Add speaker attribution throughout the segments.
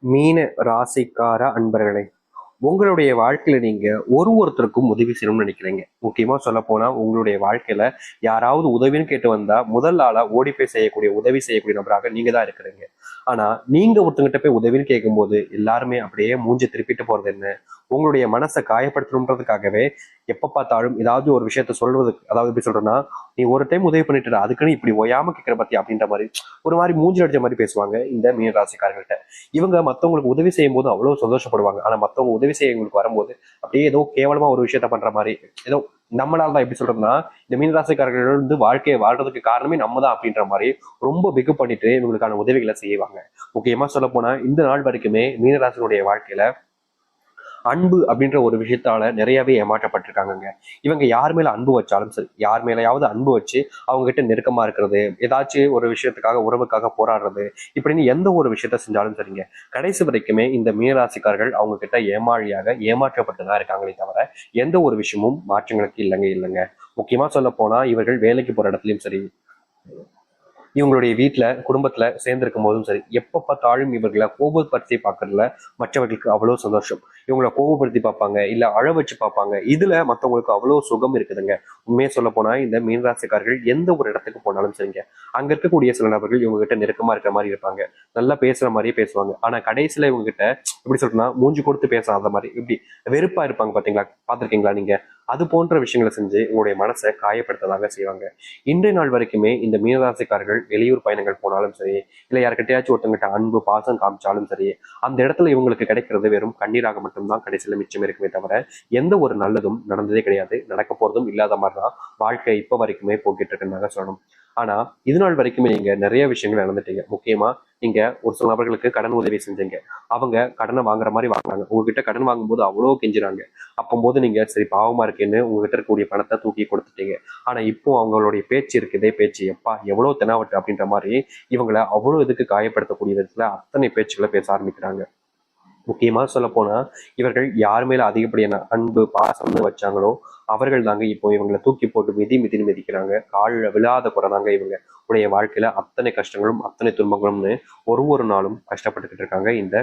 Speaker 1: மீன ராசிக்கார அன்பர்களே, உங்களுடைய வாழ்க்கையில நீங்க ஒருத்தருக்கும் உதவி செய்யணும்னு நினைக்கிறீங்க. முக்கியமா சொல்ல போனா உங்களுடைய வாழ்க்கையில யாராவது உதவின்னு கேட்டு வந்தா முதல் ஆளா ஓடி போய் செய்யக்கூடிய உதவி செய்யக்கூடிய நபராக நீங்க தான் இருக்கிறீங்க. ஆனா நீங்க ஒருத்தங்கிட்ட போய் உதவின்னு கேட்கும்போது எல்லாருமே அப்படியே மூஞ்சி திருப்பிட்டு போறது என்ன, உங்களுடைய மனசை காயப்படுத்தணுன்றதுக்காகவே எப்ப பார்த்தாலும் ஏதாவது ஒரு விஷயத்த சொல்றதுக்கு, அதாவது எப்படி சொல்றேன்னா, நீ ஒரு டைம் உதவி பண்ணிட்டு அதுக்குன்னு இப்படி ஒயாம கேட்கிற பத்தி அப்படின்ற மாதிரி ஒரு மாதிரி மூஞ்சி அடிச்ச மாதிரி பேசுவாங்க இந்த மீன ராசிக்காரர்கள்ட்ட. இவங்க மத்தவங்களுக்கு உதவி செய்யும் போது அவ்வளவு சந்தோஷப்படுவாங்க. ஆனா மத்தவங்க உதவி செய்ய இவங்களுக்கு வரும்போது அப்படியே ஏதோ கேவலமா ஒரு விஷயத்த பண்ற மாதிரி, ஏதோ நம்மளால தான் எப்படி சொல்றதுன்னா, இந்த மீனராசிக்காரர்கள் வந்து வாழ்க்கையை வாழ்றதுக்கு காரணமே நம்ம தான் அப்படின்ற மாதிரி ரொம்ப பிகு பண்ணிட்டு இவங்களுக்கான உதவிகளை செய்வாங்க. முக்கியமா சொல்ல போனா இந்த நாள் வரைக்குமே மீனராசினுடைய வாழ்க்கையில அன்பு அப்படின்ற ஒரு விஷயத்தால நிறையவே ஏமாற்றப்பட்டிருக்காங்கங்க. இவங்க யார் மேல அன்பு வச்சாலும் சரி, யார் மேலேயாவது அன்பு வச்சு அவங்க கிட்ட நெருக்கமா இருக்கிறது, ஏதாச்சும் ஒரு விஷயத்துக்காக உறவுக்காக போராடுறது, இப்படின்னு எந்த ஒரு விஷயத்த செஞ்சாலும் சரிங்க, கடைசி வரைக்குமே இந்த மீனராசிக்காரர்கள் அவங்க கிட்ட ஏமாளியாக ஏமாற்றப்பட்டுதான் இருக்காங்களே தவிர எந்த ஒரு விஷயமும் மாற்றங்களுக்கு இல்லைங்க. முக்கியமா சொல்ல போனா இவர்கள் வேலைக்கு போற இடத்துலயும் சரி, இவங்களுடைய வீட்டுல குடும்பத்துல சேர்ந்திருக்கும் போதும் சரி, எப்ப பார்த்தாலும் இவர்களை கோபப்படுத்தி பார்க்கறதுல மற்றவர்களுக்கு அவ்வளவு சந்தோஷம். இவங்களை கோபப்படுத்தி பார்ப்பாங்க, இல்ல அழ வச்சு பார்ப்பாங்க. இதுல மற்றவங்களுக்கு அவ்வளவு சுகம் இருக்குதுங்க. உண்மையை சொல்ல போனா இந்த மீனராசிக்காரர்கள் எந்த ஒரு இடத்துக்கு போனாலும் சரிங்க, அங்க இருக்கக்கூடிய சில நபர்கள் இவங்க கிட்ட நெருக்கமா இருக்கிற மாதிரி இருப்பாங்க, நல்லா பேசுற மாதிரியே பேசுவாங்க. ஆனா கடைசியில இவங்க கிட்ட எப்படி சொல்றேன்னா, மூஞ்சி கொடுத்து பேசாத மாதிரி இப்படி வெறுப்பா இருப்பாங்க. பாத்தீங்களா, பாத்திருக்கீங்களா நீங்க? அது போன்ற விஷயங்களை செஞ்சு உங்களுடைய மனசை காயப்படுத்ததாக செய்வாங்க. இன்றைய நாள் வரைக்குமே இந்த மீனராசிக்காரர்கள் வெளியூர் பயணங்கள் போனாலும் சரி, இல்லை யாருக்கிட்டையாச்சும் ஒருத்தங்கிட்ட அன்பு பாசம் காமிச்சாலும் சரி, அந்த இடத்துல இவங்களுக்கு கிடைக்கிறது வெறும் கண்ணீராக மட்டும்தான் கடைசியில மிச்சம் இருக்குமே தவிர எந்த ஒரு நல்லதும் நடந்ததே கிடையாது. நடக்க போறதும் இல்லாத மாதிரிதான் வாழ்க்கை இப்ப வரைக்குமே போக்கிட்டு இருக்குன்னு சொல்லணும். ஆனா இது நாள் வரைக்குமே நீங்க நிறைய விஷயங்கள் நடந்துட்டீங்க. முக்கியமா நீங்க ஒரு சில நபர்களுக்கு கடன் உதவி செஞ்சீங்க. அவங்க கடனை வாங்குற மாதிரி வாங்குறாங்க. உங்ககிட்ட கடன் வாங்கும்போது அவ்வளோ கெஞ்சுறாங்க. அப்போது நீங்க சரி பாவமா இருக்கேன்னு உங்ககிட்ட இருக்கக்கூடிய பணத்தை தூக்கி கொடுத்துட்டீங்க. ஆனா இப்போ அவங்களுடைய பேச்சு இருக்குதே பேச்சு, எப்பா எவ்வளவு தெனாவட்டு அப்படின்ற மாதிரி இவங்களை அவ்வளவு இதுக்கு காயப்படுத்தக்கூடிய விதத்துல அத்தனை பேச்சுக்களை பேச ஆரம்பிக்கிறாங்க. முக்கியமா சொல்ல போனா இவர்கள் யார் மேல அதிகப்படியான அன்பு பாசம்னு வச்சாங்களோ அவர்கள் தாங்க இப்போ இவங்களை தூக்கி போட்டு மிதின்னு மிதிக்கிறாங்க. காலில் விழாத குறை தாங்க இவங்க உடைய வாழ்க்கையில அத்தனை கஷ்டங்களும் அத்தனை துன்பங்களும்னு ஒரு நாளும் கஷ்டப்பட்டுக்கிட்டு இருக்காங்க இந்த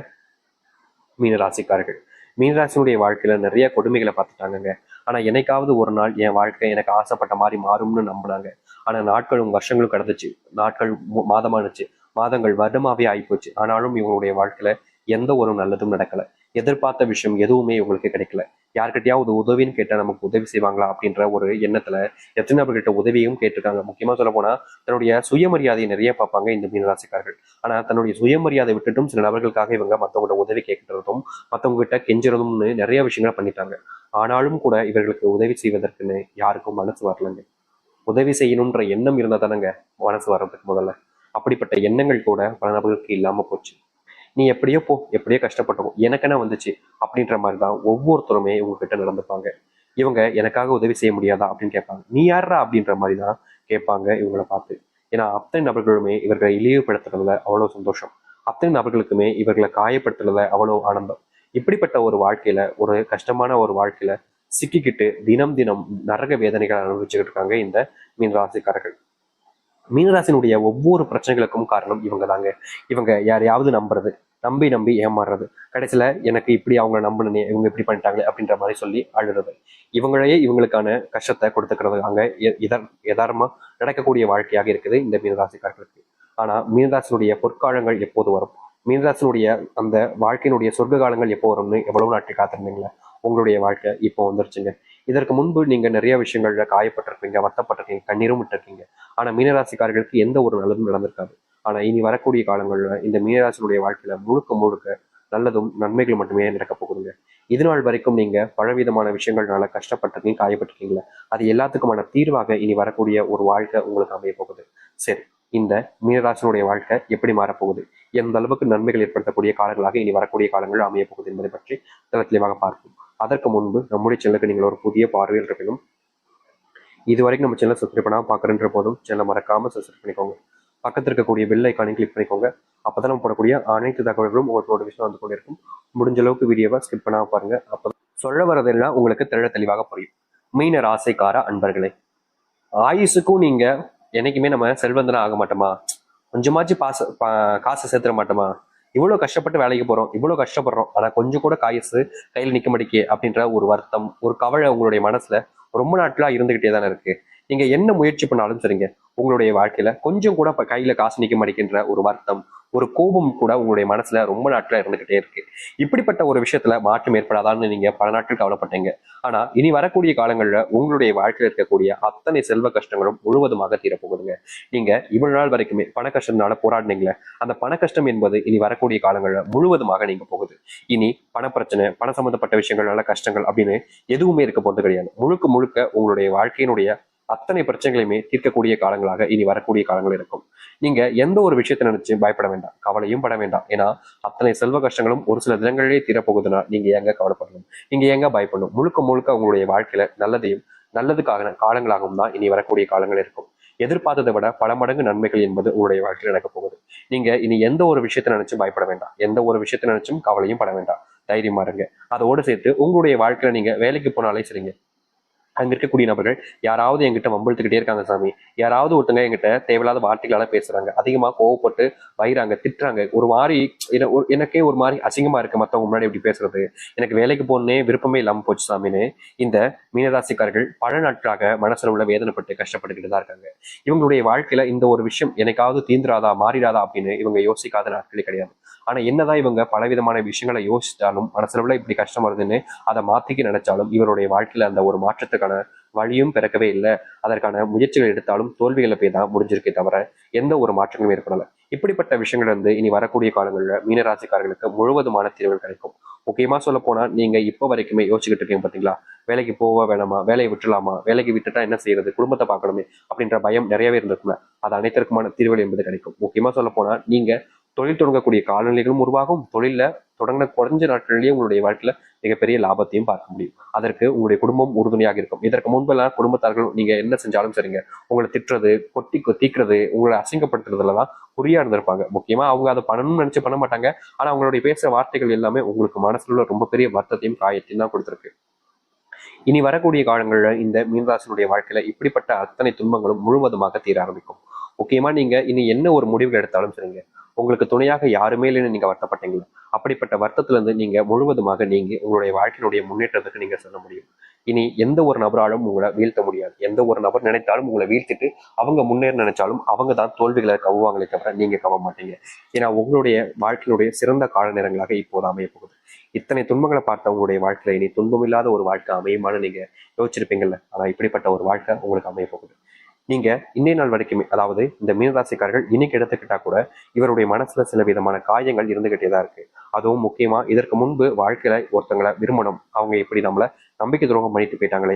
Speaker 1: மீனராசிக்காரர்கள். மீனராசினுடைய வாழ்க்கையில நிறைய கொடுமைகளை பார்த்துட்டாங்கங்க. ஆனா என்னைக்காவது ஒரு நாள் என் வாழ்க்கை எனக்கு ஆசைப்பட்ட மாதிரி மாறும்னு நம்பினாங்க. ஆனா நாட்களும் வருஷங்களும் கடந்துச்சு, நாட்கள் மாதமானுச்சு, மாதங்கள் வருடமாவே ஆயிப்போச்சு. ஆனாலும் இவங்களுடைய வாழ்க்கையில எந்த ஒரு நல்லதும் நடக்கல. எதிர்பார்த்த விஷயம் எதுவுமே இவங்களுக்கு கிடைக்கல. யார்கிட்டயாவது உதவின்னு கேட்டா நமக்கு உதவி செய்வாங்களா அப்படின்ற ஒரு எண்ணத்துல எத்தனை நபர்கிட்ட உதவியும் கேட்டிருக்காங்க. முக்கியமா சொல்ல போனா தன்னுடைய சுயமரியாதையை நிறைய பார்ப்பாங்க இந்த மீனராசிக்காரர்கள். ஆனா தன்னுடைய சுயமரியாதை விட்டுட்டும் சில நபர்களுக்காக இவங்க மற்றவங்கள்ட்ட உதவி கேட்கறதும் மற்றவங்க கிட்ட கெஞ்சுறதும்னு நிறைய விஷயங்களை பண்ணிட்டாங்க. ஆனாலும் கூட இவர்களுக்கு உதவி செய்வதற்குன்னு யாருக்கும் மனசு வரலங்க. உதவி செய்யணும்ன்ற எண்ணம் இருந்தா தானங்க மனசு வர்றதுக்கு முதல்ல. அப்படிப்பட்ட எண்ணங்கள் கூட பல நபர்களுக்கு இல்லாம போச்சு. நீ எப்படியோ போ, எப்படியோ கஷ்டப்பட்டோம், எனக்கு என்ன வந்துச்சு அப்படின்ற மாதிரி தான் ஒவ்வொருத்தருமே உங்ககிட்ட நடந்துப்பாங்க. இவங்க எனக்காக உதவி செய்ய முடியாதா அப்படின்னு கேட்பாங்க. நீ யாரா அப்படின்ற மாதிரி தான் கேட்பாங்க இவங்களை பார்த்து. ஏன்னா அத்தனை நபர்களுமே இவர்களை இழிவுபடுத்துறதுல அவ்வளவு சந்தோஷம். அத்தனை நபர்களுக்குமே இவர்களை காயப்படுத்துறதுல அவ்வளவு ஆனந்தம். இப்படிப்பட்ட ஒரு வாழ்க்கையில, ஒரு கஷ்டமான ஒரு வாழ்க்கையில சிக்கிக்கிட்டு தினம் தினம் நரக வேதனைகளை அனுபவிச்சுக்கிட்டு இருக்காங்க இந்த மீனராசிக்காரர்கள். மீனராசினுடைய ஒவ்வொரு பிரச்சனைகளுக்கும் காரணம் இவங்க தாங்க. இவங்க யாரையாவது நம்புறது, நம்பி நம்பி ஏமாறுறது, கடைசியில எனக்கு இப்படி அவங்க நம்பினே இவங்க இப்படி பண்ணிட்டாங்களே அப்படின்ற மாதிரி சொல்லி அழுறது, இவங்களையே இவங்களுக்கான கஷ்டத்தை கொடுத்துக்கிறது அங்க யதார்த்தமா நடக்கக்கூடிய வாழ்க்கையாக இருக்குது இந்த மீனராசிக்காரர்களுக்கு. ஆனா மீனராசினுடைய பொற்காலங்கள் எப்போது வரும், மீனராசினுடைய அந்த வாழ்க்கையினுடைய சொர்க்க காலங்கள் எப்போ வரும்னு எவ்வளவு நாட்கள் காத்திருந்தீங்களா? உங்களுடைய வாழ்க்கை இப்போ வந்துருச்சுங்க. இதற்கு முன்பு நீங்க நிறைய விஷயங்கள்ல காயப்பட்டிருப்பீங்க, வருத்தப்பட்டிருக்கீங்க, கண்ணீரும் விட்டுருக்கீங்க. ஆனா மீனராசிக்காரர்களுக்கு எந்த ஒரு நல்லதும் நடந்திருக்காது. ஆனா இனி வரக்கூடிய காலங்கள்ல இந்த மீனராசினுடைய வாழ்க்கையில முழுக்க முழுக்க நல்லதும் நன்மைகள் மட்டுமே நடக்க போகுதுங்க. இது நாள் வரைக்கும் நீங்க பலவிதமான விஷயங்கள்னால கஷ்டப்பட்டிருக்கீங்க, காயப்பட்டிருக்கீங்களா, அது எல்லாத்துக்குமான தீர்வாக இனி வரக்கூடிய ஒரு வாழ்க்கை உங்களுக்கு அமைய போகுது. சரி, இந்த மீனராசினுடைய வாழ்க்கை எப்படி மாறப்போகுது, எந்த அளவுக்கு நன்மைகள் ஏற்படுத்தக்கூடிய காலங்களாக இனி வரக்கூடிய காலங்கள் அமைய போகுது என்பதை பற்றி தெளிவாக பார்ப்போம். அதற்கு முன்பு நம்முடைய சேனலுக்கு நீங்கள் ஒரு புதிய பார்வையில் இருப்பினும் இது வரைக்கும் நம்ம சேனல் சப்ஸ்கிரைப் பண்ணாமல் பார்க்குறன்ற போதும் சேனலை மறக்காம சப்ஸ்கிரைப் பண்ணிக்கோங்க. பக்கத்தில் இருக்கக்கூடிய பெல் ஐக்கானை கிளிக் பண்ணிக்கோங்க. அப்பதான் நம்ம போடக்கூடிய அனைத்து தகவல்களும் உங்களுக்கு நோட்டிஃபிகேஷன் வந்து கொண்டிருக்கும். முடிஞ்ச அளவுக்கு வீடியோவை ஸ்கிப் பண்ணாம பாருங்க. அப்போ சொல்ல வரதெல்லாம் உங்களுக்கு தெளிவாக புரியும். மீன ராசிக்கார அன்பர்களே, ஆயுசுக்கும் நீங்க என்னைக்குமே நம்ம செல்வந்தனா ஆக மாட்டோமா? கொஞ்சமாச்சு காசு சேர்த்துட மாட்டோமா? இவ்வளவு கஷ்டப்பட்டு வேலைக்கு போறோம், இவ்வளவு கஷ்டப்படுறோம், ஆனா கொஞ்சம் கூட காசு கையில் நிக்க மாட்டேக்கே அப்படின்ற ஒரு வருத்தம், ஒரு கவலை உங்களுடைய மனசுல ரொம்ப நாட்களா இருந்துகிட்டே தானே இருக்கு. நீங்க என்ன முயற்சி பண்ணாலும் சரிங்க, உங்களுடைய வாழ்க்கையில கொஞ்சம் கூட கையில காசு நிக்க மாட்டேங்கின்ற ஒரு வருத்தம், ஒரு கோபம் கூட உங்களுடைய மனசுல ரொம்ப நாட்களா இருந்துகிட்டே இருக்கு. இப்படிப்பட்ட ஒரு விஷயத்துல மாற்றம் ஏற்படாதான்னு நீங்க பல நாட்கள் கவலைப்பட்டீங்க. ஆனா இனி வரக்கூடிய காலங்கள்ல உங்களுடைய வாழ்க்கையில் இருக்கக்கூடிய அத்தனை செல்வ கஷ்டங்களும் முழுவதுமாக தீரப்போகுதுங்க. நீங்க இவ்வளவு நாள் வரைக்குமே பண கஷ்டத்தினால போராடினீங்களே, அந்த பண கஷ்டம் என்பது இனி வரக்கூடிய காலங்கள்ல முழுவதுமாக நீங்க போகுது. இனி பண பிரச்சனை, பண சம்பந்தப்பட்ட விஷயங்கள்னால கஷ்டங்கள் அப்படின்னு எதுவுமே இருக்க போறது கிடையாது. முழுக்க முழுக்க உங்களுடைய வாழ்க்கையினுடைய அத்தனை பிரச்சனைகளையுமே தீர்க்கக்கூடிய காலங்களாக இனி வரக்கூடிய காலங்கள் இருக்கும். நீங்க எந்த ஒரு விஷயத்தை நினைச்சு பயப்பட வேண்டாம், கவலையும் பட வேண்டாம். ஏன்னா அத்தனை செல்வ கஷ்டங்களும் ஒரு சில தினங்களிலே தீரப்போகுதுன்னா நீங்க எங்க கவலைப்படணும், நீங்க எங்க பயப்படணும். முழுக்க முழுக்க உங்களுடைய வாழ்க்கையில நல்லதையும் நல்லதுக்காக காலங்களாகவும் தான் இனி வரக்கூடிய காலங்கள் இருக்கும். எதிர்பார்த்ததை விட பல மடங்கு நன்மைகள் என்பது உங்களுடைய வாழ்க்கையில் நடக்க போகுது. நீங்க இனி எந்த ஒரு விஷயத்தை நினைச்சும் பயப்பட வேண்டாம், எந்த ஒரு விஷயத்தை நினைச்சும் கவலையும் பட வேண்டாம். தைரியமா இருங்க. அதோடு சேர்த்து உங்களுடைய வாழ்க்கையில நீங்க வேலைக்கு போனாலே சரிங்க, அங்க இருக்கக்கூடிய நபர்கள் யாராவது என்கிட்ட வம்பிழுத்துக்கிட்டே இருக்காங்க சாமி, யாராவது ஒருத்தங்க என்கிட்ட தேவையில்லாத வார்த்தைகளால பேசுறாங்க, அதிகமா கோவப்பட்டு வைறாங்க, திட்டுறாங்க, ஒரு மாதிரி எனக்கே ஒரு மாதிரி அசிங்கமா இருக்கு மத்தவங்க முன்னாடி இப்படி பேசுறது, எனக்கு வேலைக்கு போகணுன்னே விருப்பமே இல்லாம போச்சு சாமின்னு இந்த மீனராசிக்காரர்கள் பல நாட்களாக மனசுல உள்ள வேதனைப்பட்டு கஷ்டப்பட்டுக்கிட்டு தான் இருக்காங்க. இவங்களுடைய வாழ்க்கையில இந்த ஒரு விஷயம் எனக்காவது தீந்துராதா மாறிடாதா அப்படின்னு இவங்க யோசிக்காத நாட்களே கிடையாது. ஆனா என்னதான் இவங்க பலவிதமான விஷயங்களை யோசிச்சாலும் மனசுல உள்ள இப்படி கஷ்டம் வருதுன்னு அதை மாத்திக்க நினைச்சாலும் இவருடைய வாழ்க்கையில அந்த ஒரு மாற்றத்துக்கான வழியும் பிறக்கவே இல்லை. அதற்கான முயற்சிகள் எடுத்தாலும் தோல்விகளை போய் தான் முடிஞ்சிருக்கே தவிர எந்த ஒரு மாற்றங்களும் ஏற்படல. இப்படிப்பட்ட விஷயங்கள் வந்து இனி வரக்கூடிய காலங்களில் மீனராசிக்காரர்களுக்கு முழுவதுமான தீர்வுகள் கிடைக்கும். முக்கியமா சொல்ல போனா நீங்க இப்ப வரைக்குமே யோசிச்சுக்கிட்டு இருக்கீங்க பாத்தீங்களா, வேலைக்கு போக வேணாமா, வேலையை விட்டுலாமா, வேலைக்கு விட்டுட்டா என்ன செய்யறது, குடும்பத்தை பார்க்கணுமே அப்படின்ற பயம் நிறையவே இருந்திருக்குல்ல, அது அனைத்திற்குமான தீர்வுகள் என்பது கிடைக்கும். முக்கியமா சொல்ல போனா நீங்க தொழில் தொடங்கக்கூடிய காலநிலைகளும் உருவாகும். தொழில தொடங்கின குறைஞ்ச நாட்களிலேயே உங்களுடைய வாழ்க்கையில மிகப்பெரிய லாபத்தையும் பார்க்க முடியும். அதற்கு உங்களுடைய குடும்பம் உறுதுணையாக இருக்கும். இதற்கு முன்பெல்லாம் குடும்பத்தார்கள் நீங்க என்ன செஞ்சாலும் சரிங்க, உங்களை திட்டுறது, தீக்கிறது, உங்களை அசிங்கப்படுத்துறதுலதான் குறியா இருந்திருப்பாங்க. முக்கியமா அவங்க அதை பண்ணணும்னு நினைச்சு பண்ண மாட்டாங்க. ஆனா அவங்களுடைய பேசுற வார்த்தைகள் எல்லாமே உங்களுக்கு மனசுல ரொம்ப பெரிய வருத்தத்தையும் காயத்தையும் தான் கொடுத்திருக்கு. இனி வரக்கூடிய காலங்கள்ல இந்த மீனராசினுடைய வாழ்க்கையில இப்படிப்பட்ட அத்தனை துன்பங்களும் முழுவதுமாக தீர ஆரம்பிக்கும். முக்கியமா நீங்க இனி என்ன ஒரு முடிவுகள் எடுத்தாலும் சரிங்க, உங்களுக்கு துணையாக யாருமே இல்லைன்னு நீங்க வருத்தப்பட்டீங்களா, அப்படிப்பட்ட வருத்தத்துல இருந்து நீங்க முழுவதுமாக நீங்க உங்களுடைய வாழ்க்கையினுடைய முன்னேற்றத்துக்கு நீங்க சொல்ல முடியும். இனி எந்த ஒரு நபராலும் உங்களை வீழ்த்த முடியாது. எந்த ஒரு நபர் நினைத்தாலும் உங்களை வீழ்த்திட்டு அவங்க முன்னேற நினைச்சாலும் அவங்க தான் தோல்விகளை கவுவாங்களே தவிர நீங்க கவ மாட்டீங்க. ஏன்னா உங்களுடைய வாழ்க்கையினுடைய சிறந்த கால நேரங்களாக இப்போது அமைய போகுது. இத்தனை துன்பங்களை பார்த்த உங்களுடைய வாழ்க்கையில இனி துன்பம் இல்லாத ஒரு வாழ்க்கை அமையுமான்னு நீங்க யோசிச்சிருப்பீங்கல்ல, ஆனா இப்படிப்பட்ட ஒரு வாழ்க்கை உங்களுக்கு அமைய போகுது. நீங்க இன்னைய நாள் வரைக்குமே, அதாவது இந்த மீனராசிக்காரர்கள் இன்னைக்கு எடுத்துக்கிட்டா கூட இவருடைய மனசுல சில விதமான காயங்கள் இருந்துகிட்டே தான் இருக்கு. அதுவும் முக்கியமா இதற்கு முன்பு வாழ்க்கையில ஒருத்தங்களை விரும்பணும், அவங்க எப்படி நம்மள நம்பிக்கை துரோகம் பண்ணிட்டு போயிட்டாங்களே,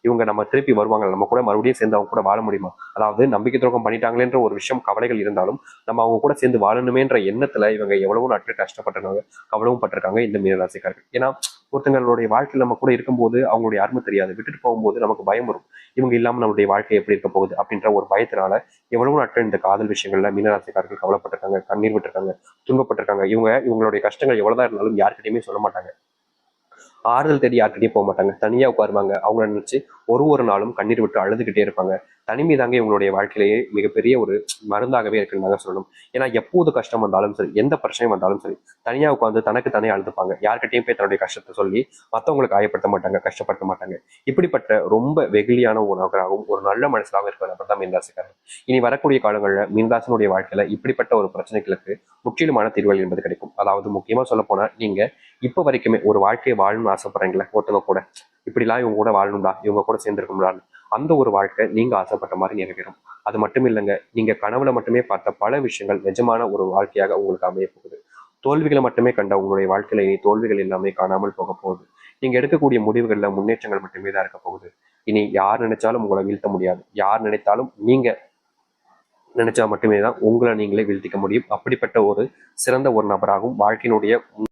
Speaker 1: இவங்க நம்ம திருப்பி வருவாங்க, நம்ம கூட மறுபடியும் சேர்ந்து அவங்க கூட வாழ முடியுமா, அதாவது நம்பிக்கை துரோகம் பண்ணிட்டாங்களேன்ற ஒரு விஷயம் கவலைகள் இருந்தாலும் நம்ம அவங்க கூட சேர்ந்து வாழணுமேன்ற எண்ணத்துல இவங்க எவ்வளவு நாட்கள் கஷ்டப்பட்டிருக்காங்க, கவலவும் பட்டிருக்காங்க இந்த மீனராசிக்காரர்கள். ஏன்னா ஒருத்தங்களுடைய வாழ்க்கையில் நம்ம கூட இருக்கும்போது அவங்களுடைய அருமை தெரியாது, விட்டுட்டு போகும்போது நமக்கு பயம் வரும், இவங்க இல்லாம நம்மளுடைய வாழ்க்கை எப்படி இருக்க போகுது அப்படின்ற ஒரு பயத்தினால எவ்வளவு நாட்கள் இந்த காதல் விஷயங்கள்ல மீனராசிக்காரர்கள் கவலைப்பட்டிருக்காங்க, கண்ணீர் விட்டுருக்காங்க, துன்பப்பட்டிருக்காங்க. இவங்களுடைய கஷ்டங்கள் எவ்வளவுதான் இருந்தாலும் யார்கிட்டயுமே சொல்ல மாட்டாங்க, ஆறுதல் தேடி யார்கிட்டயும் போக மாட்டாங்க, தனியா உட்காருவாங்க. அவங்கள நினைச்சு ஒரு நாளும் கண்ணீர் விட்டு அழுதுகிட்டே இருப்பாங்க. தனிமை தாங்க இவங்களுடைய வாழ்க்கையிலேயே மிகப்பெரிய ஒரு மருந்தாகவே இருக்குன்னு தாங்க சொல்லணும். ஏன்னா எப்போது கஷ்டம் வந்தாலும் சரி, எந்த பிரச்சனையும் வந்தாலும் சரி, தனியா உட்காந்து தனக்கு தனியா அழுதுப்பாங்க. யார்கிட்டயும் போய் தன்னுடைய கஷ்டத்தை சொல்லி மற்றவங்களுக்கு காயப்படுத்த மாட்டாங்க, கஷ்டப்படுத்த மாட்டாங்க. இப்படிப்பட்ட ரொம்ப வெகுளியான ஒரு நபராகவும் ஒரு நல்ல மனசாகவும் இருக்கிற நபர் தான் மீன்ராசிக்காரர். இனி வரக்கூடிய காலங்களில் மீன்ராசினுடைய வாழ்க்கையில இப்படிப்பட்ட ஒரு பிரச்சனைகளுக்கு முற்றிலுமான தீர்வுகள் என்பது கிடைக்கும். அதாவது முக்கியமா சொல்ல போனா நீங்க இப்ப வரைக்குமே ஒரு வாழ்க்கையை வாழணும்னு ஆசைப்படுறீங்களா, ஒருத்தவங்க கூட இப்படிலாம் இவங்க கூட வாழணும்டா, இவங்க கூட சேர்ந்துருக்கும்டான்னு, அந்த ஒரு வாழ்க்கை நீங்க ஆசைப்பட்ட மாதிரி நிறைவேறும். அது மட்டும் இல்லைங்க, நீங்க கனவுல மட்டுமே பார்த்த பல விஷயங்கள் நிஜமான ஒரு வாழ்க்கையாக உங்களுக்கு அமைய போகுது. தோல்விகளை மட்டுமே கண்ட உங்களுடைய வாழ்க்கையில இனி தோல்விகள் எல்லாமே காணாமல் போக போகுது. நீங்க எடுக்கக்கூடிய முடிவுகள்ல முன்னேற்றங்கள் மட்டுமே தான் இருக்க போகுது. இனி யார் நினைச்சாலும் உங்களை வீழ்த்த முடியாது. யார் நினைத்தாலும் நீங்க நினைச்சா மட்டுமே தான் உங்களை நீங்களே வீழ்த்திக்க முடியும். அப்படிப்பட்ட ஒரு சிறந்த ஒரு நபராகவும் வாழ்க்கையினுடைய